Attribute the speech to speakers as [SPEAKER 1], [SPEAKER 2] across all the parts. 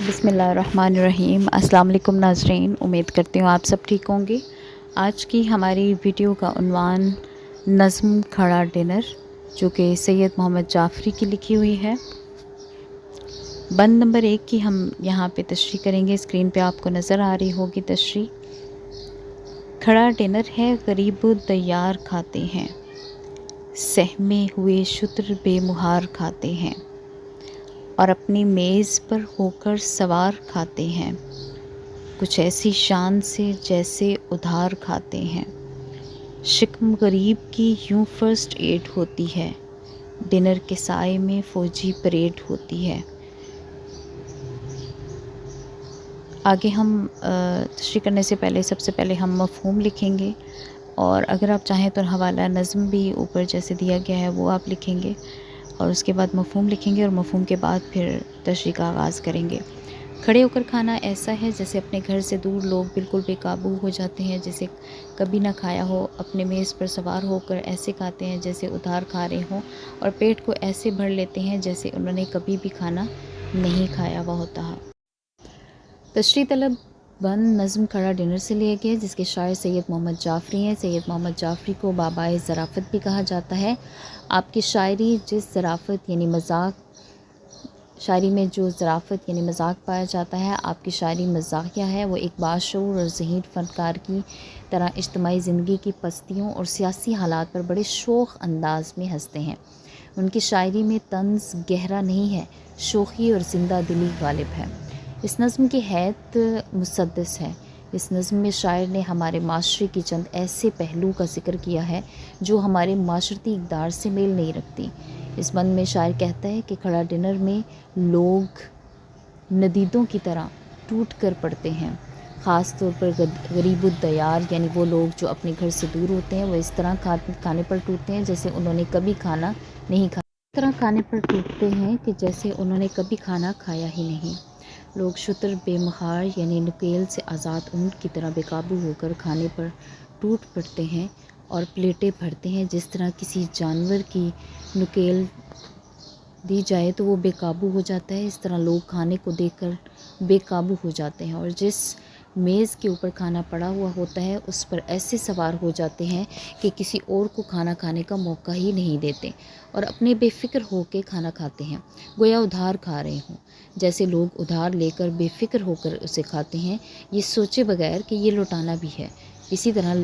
[SPEAKER 1] बिस्मिल्लाहिर्रहमानिर्रहीम। अस्सलाम वालेकुम नाज़रीन, उम्मीद करती हूँ आप सब ठीक होंगे। आज की हमारी वीडियो का उन्वान नज़्म खड़ा डिनर, जो कि सैयद मोहम्मद जाफ़री की लिखी हुई है। बंद नंबर 1 की हम यहाँ पे तशरीह करेंगे। स्क्रीन पे आपको नज़र आ रही होगी तशरीह। खड़ा डिनर है, गरीब तैयार खाते हैं, सहमे हुए शुत्र बेमुहार खाते हैं, और अपनी मेज़ पर होकर सवार खाते हैं, कुछ ऐसी शान से जैसे उधार खाते हैं। शिकम गरीब की यूं फर्स्ट एड होती है, डिनर के साए में फ़ौजी परेड होती है। आगे हम तशरीह करने से पहले सबसे पहले हम मफ़हूम लिखेंगे, और अगर आप चाहें तो हवाला नज़्म भी ऊपर जैसे दिया गया है वो आप लिखेंगे, और उसके बाद मफ़हूम लिखेंगे, और मफ़हूम के बाद फिर तशरीह का आगाज़ करेंगे। खड़े होकर खाना ऐसा है जैसे अपने घर से दूर लोग बिल्कुल बेकाबू हो जाते हैं, जैसे कभी ना खाया हो। अपने मेज़ पर सवार होकर ऐसे खाते हैं जैसे उधार खा रहे हों, और पेट को ऐसे भर लेते हैं जैसे उन्होंने कभी भी खाना नहीं खाया हुआ होता। तशरीह तलब बंद नज़्म खड़ा डिनर से लिया गया, जिसके शायर सैयद मोहम्मद जाफ़री हैं। सैयद मोहम्मद जाफ़री को बाबाए ज़राफ़त भी कहा जाता है। आपकी शायरी जिस ज़राफ़त यानी मज़ाक, शायरी में जो ज़राफ़त यानी मज़ाक पाया जाता है, आपकी शायरी मज़ाक़िया है। वो एक बाशऊर और ज़हीन फ़नकार की तरह इज्तिमाई ज़िंदगी की पस्तियों और सियासी हालात पर बड़े शोख़ अंदाज़ में हँसते हैं। उनकी शायरी में तंज़ गहरा नहीं है, शोख़ी और ज़िंदा दिली गालिब है। इस नज़्म की हैत मुसद्दस है। इस नज़्म में शायर ने हमारे माशरे की चंद ऐसे पहलू का ज़िक्र किया है जो हमारे माशरती इक़दार से मेल नहीं रखती। इस बंद में शायर कहता है कि खड़ा डिनर में लोग नदीदों की तरह टूट कर पड़ते हैं। ख़ास तौर पर गरीबुद्दयार यानी वो लोग जो अपने घर से दूर होते हैं, वो इस तरह खाने पर टूटते हैं जैसे उन्होंने कभी खाना नहीं खाया। इस तरह खाने पर टूटते हैं कि जैसे उन्होंने कभी खाना खाया ही नहीं। लोग शुतर बेमहार यानी नुकेल से आज़ाद ऊँट की तरह बेकाबू होकर खाने पर टूट पड़ते हैं और प्लेटें भरते हैं। जिस तरह किसी जानवर की नुकेल दी जाए तो वो बेकाबू हो जाता है, इस तरह लोग खाने को देखकर बेकाबू हो जाते हैं, और जिस मेज़ के ऊपर खाना पड़ा हुआ होता है उस पर ऐसे सवार हो जाते हैं कि किसी और को खाना खाने का मौका ही नहीं देते, और अपने बेफ़िक्र होकर खाना खाते हैं, गोया उधार खा रहे हों। जैसे लोग उधार लेकर बेफ़िक्र होकर उसे खाते हैं, ये सोचे बगैर कि ये लौटाना भी है। इसी तरह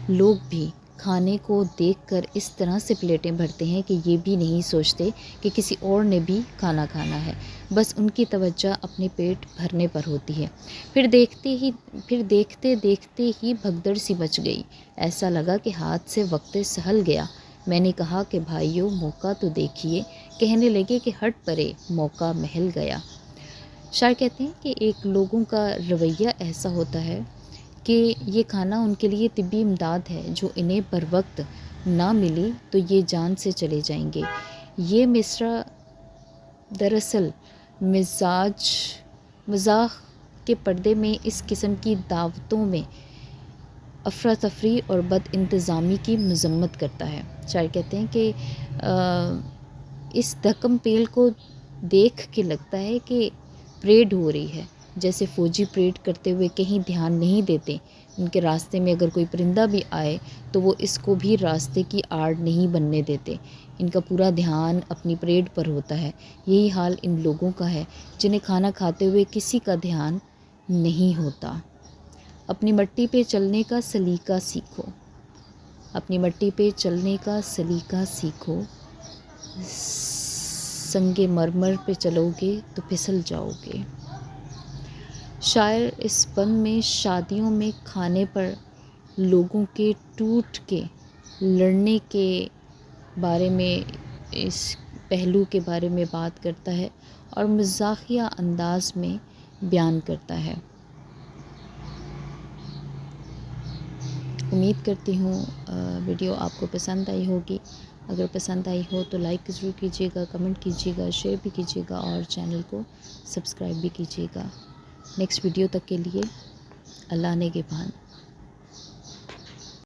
[SPEAKER 1] लोग भी खाने को देखकर इस तरह से प्लेटें भरते हैं कि ये भी नहीं सोचते कि किसी और ने भी खाना खाना है, बस उनकी तवज्जो अपने पेट भरने पर होती है। फिर देखते देखते ही भगदड़ सी मच गई। ऐसा लगा कि हाथ से वक्त सहल गया। मैंने कहा कि भाइयों मौका तो देखिए, कहने लगे कि हट परे, मौका महल गया। शायर कहते हैं कि एक लोगों का रवैया ऐसा होता है कि ये खाना उनके लिए तिब्बी इमदाद है, जो इन्हें बर वक्त ना मिली तो ये जान से चले जाएंगे। ये मिसरा दरअसल मज़ाक़ के पर्दे में इस किस्म की दावतों में अफरा तफरी और बद इंतज़ामी की मज़म्मत करता है। शायर कहते हैं कि इस धक्कम पेल को देख के लगता है कि परेड हो रही है, जैसे फ़ौजी परेड करते हुए कहीं ध्यान नहीं देते। उनके रास्ते में अगर कोई परिंदा भी आए तो वो इसको भी रास्ते की आड़ नहीं बनने देते। इनका पूरा ध्यान अपनी परेड पर होता है। यही हाल इन लोगों का है जिन्हें खाना खाते हुए किसी का ध्यान नहीं होता। अपनी मट्टी पे चलने का सलीका सीखो, अपनी मट्टी पे चलने का सलीका सीखो, संगे मरमर पे चलोगे तो फिसल जाओगे। शायर इस बंद में शादियों में खाने पर लोगों के टूट के लड़ने के बारे में, इस पहलू के बारे में बात करता है और मज़ाक़िया अंदाज में बयान करता है। उम्मीद करती हूँ वीडियो आपको पसंद आई होगी। अगर पसंद आई हो तो लाइक ज़रूर कीजिएगा, कमेंट कीजिएगा, शेयर भी कीजिएगा, और चैनल को सब्सक्राइब भी कीजिएगा। नेक्स्ट वीडियो तक के लिए अल्लाह ने के पान।